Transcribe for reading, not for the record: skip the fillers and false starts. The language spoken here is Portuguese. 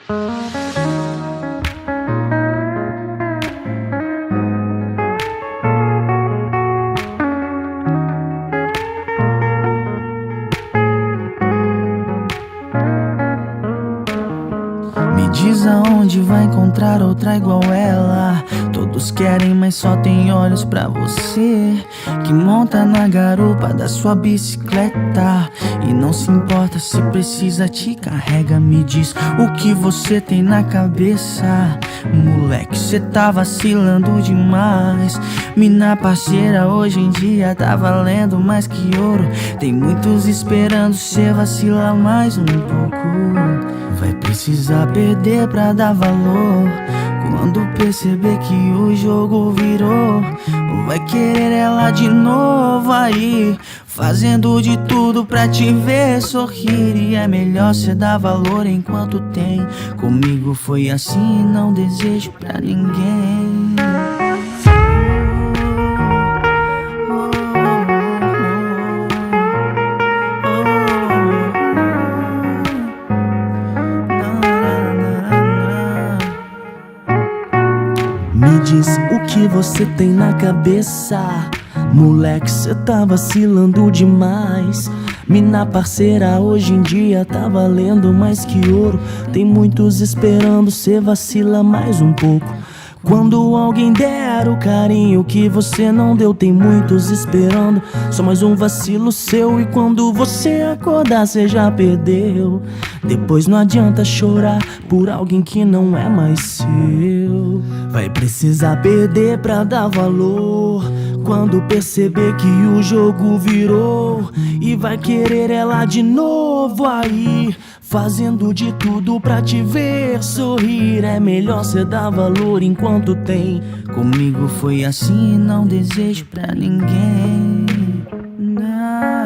Me diz aonde vai encontrar outra igual ela. Todos querem, mas só tem olhos pra você, que monta na garupa da sua bicicleta e não se importa se precisa te carrega. Me diz o que você tem na cabeça, moleque, cê tá vacilando demais. Mina parceira, hoje em dia tá valendo mais que ouro. Tem muitos esperando, cê vacila mais um pouco. Vai precisar perder pra dar valor. Quando perceber que o jogo virou, vai querer ela de novo aí, fazendo de tudo pra te ver sorrir. E é melhor cê dar valor enquanto tem. Comigo foi assim, não desejo pra ninguém. Me diz o que você tem na cabeça, moleque, cê tá vacilando demais. Mina parceira, hoje em dia tá valendo mais que ouro. Tem muitos esperando, cê vacila mais um pouco. Quando alguém der o carinho que você não deu, tem muitos esperando, só mais um vacilo seu. E quando você acordar, cê já perdeu. Depois não adianta chorar por alguém que não é mais seu. Vai precisar perder pra dar valor. Quando perceber que o jogo virou, e vai querer ela de novo aí, fazendo de tudo pra te ver sorrir. É melhor cê dar valor enquanto tem. Comigo foi assim, não desejo pra ninguém. Não.